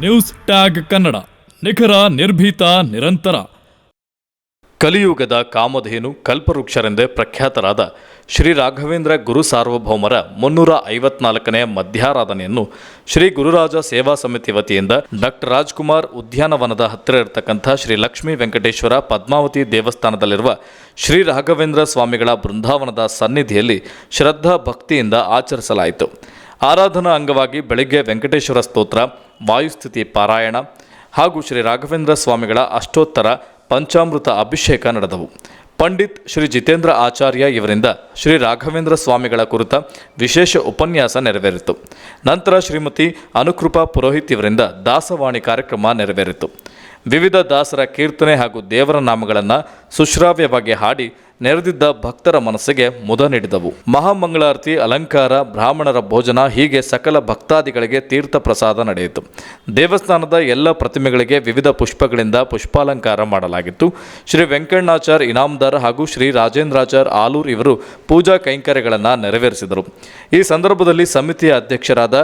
News tag Kannada, ನಿಖರ, ನಿರ್ಭೀತ, ನಿರಂತರ. ಕಲಿಯುಗದ ಕಾಮಧೇನು ಕಲ್ಪವೃಕ್ಷರೆಂದೇ ಪ್ರಖ್ಯಾತರಾದ ಶ್ರೀ ರಾಘವೇಂದ್ರ ಗುರು ಸಾರ್ವಭೌಮರ 354ನೇ ಮಧ್ಯಾರಾಧನೆಯನ್ನು ಶ್ರೀ ಗುರುರಾಜ ಸೇವಾ ಸಮಿತಿ ವತಿಯಿಂದ ಡಾಕ್ಟರ್ ರಾಜ್ಕುಮಾರ್ ಉದ್ಯಾನವನದ ಹತ್ತಿರ ಇರತಕ್ಕಂಥ ಶ್ರೀ ಲಕ್ಷ್ಮೀ ವೆಂಕಟೇಶ್ವರ ಪದ್ಮಾವತಿ ದೇವಸ್ಥಾನದಲ್ಲಿರುವ ಶ್ರೀ ರಾಘವೇಂದ್ರ ಸ್ವಾಮಿಗಳ ಬೃಂದಾವನದ ಸನ್ನಿಧಿಯಲ್ಲಿ ಶ್ರದ್ಧಾ ಭಕ್ತಿಯಿಂದ ಆಚರಿಸಲಾಯಿತು. ಆರಾಧನಾ ಅಂಗವಾಗಿ ಬೆಳಗ್ಗೆ ವೆಂಕಟೇಶ್ವರ ಸ್ತೋತ್ರ, ವಾಯುಸ್ಥಿತಿ ಪಾರಾಯಣ ಹಾಗೂ ಶ್ರೀ ರಾಘವೇಂದ್ರ ಸ್ವಾಮಿಗಳ ಅಷ್ಟೋತ್ತರ ಪಂಚಾಮೃತ ಅಭಿಷೇಕ ನಡೆದವು. ಪಂಡಿತ್ ಶ್ರೀ ಜಿತೇಂದ್ರ ಆಚಾರ್ಯ ಇವರಿಂದ ಶ್ರೀ ರಾಘವೇಂದ್ರ ಸ್ವಾಮಿಗಳ ಕುರಿತ ವಿಶೇಷ ಉಪನ್ಯಾಸ ನೆರವೇರಿತು. ನಂತರ ಶ್ರೀಮತಿ ಅನುಕೃಪಾ ಪುರೋಹಿತ್ ಇವರಿಂದ ದಾಸವಾಣಿ ಕಾರ್ಯಕ್ರಮ ನೆರವೇರಿತು. ವಿವಿಧ ದಾಸರ ಕೀರ್ತನೆ ಹಾಗೂ ದೇವರ ನಾಮಗಳನ್ನು ಸುಶ್ರಾವ್ಯವಾಗಿ ಹಾಡಿ ನೆರೆದಿದ್ದ ಭಕ್ತರ ಮನಸ್ಸಿಗೆ ಮುದ ನೀಡಿದವು. ಮಹಾಮಂಗಳಾರತಿ, ಅಲಂಕಾರ, ಬ್ರಾಹ್ಮಣರ ಭೋಜನ ಹೀಗೆ ಸಕಲ ಭಕ್ತಾದಿಗಳಿಗೆ ತೀರ್ಥ ಪ್ರಸಾದ ನಡೆಯಿತು. ದೇವಸ್ಥಾನದ ಎಲ್ಲ ಪ್ರತಿಮೆಗಳಿಗೆ ವಿವಿಧ ಪುಷ್ಪಗಳಿಂದ ಪುಷ್ಪಾಲಂಕಾರ ಮಾಡಲಾಗಿತ್ತು. ಶ್ರೀ ವೆಂಕಣ್ಣಾಚಾರ್ ಇನಾಮದಾರ್ ಹಾಗೂ ಶ್ರೀ ರಾಜೇಂದ್ರಾಚಾರ್ ಆಲೂರ್ ಇವರು ಪೂಜಾ ಕೈಂಕರ್ಯಗಳನ್ನು ನೆರವೇರಿಸಿದರು. ಈ ಸಂದರ್ಭದಲ್ಲಿ ಸಮಿತಿಯ ಅಧ್ಯಕ್ಷರಾದ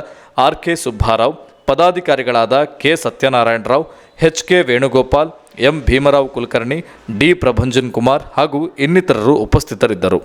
ಆರ್.ಕೆ. ಸುಬ್ಬಾರಾವ್, ಪದಾಧಿಕಾರಿಗಳಾದ K. Satyanarayanarao, H K. Venugopal, M. Bhimarao Kulkarni, D. Prabhanjan Kumar ಹಾಗೂ ಇನ್ನಿತರರು ಉಪಸ್ಥಿತರಿದ್ದರು.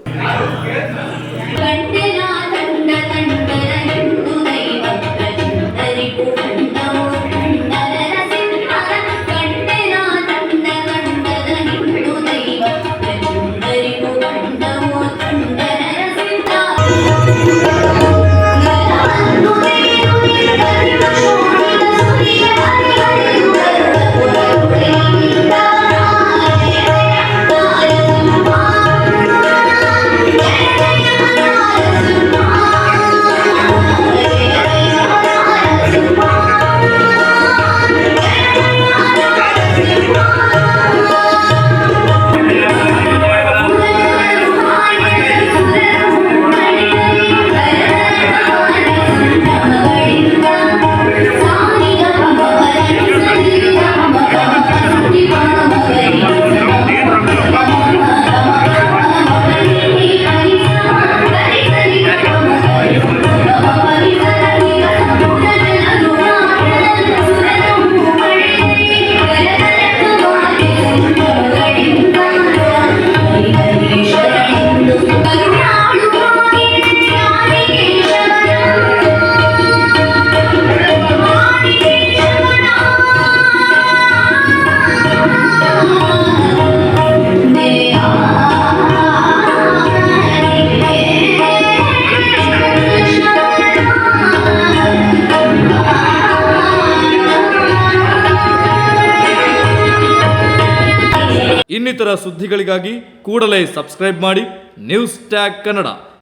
ಇನ್ನಿತರ ಸುದ್ದಿಗಳಿಗಾಗಿ ಕೂಡಲೇ ಸಬ್ಸ್ಕ್ರೈಬ್ ಮಾಡಿ ನ್ಯೂಸ್ ಟ್ಯಾಗ್ ಕನ್ನಡ.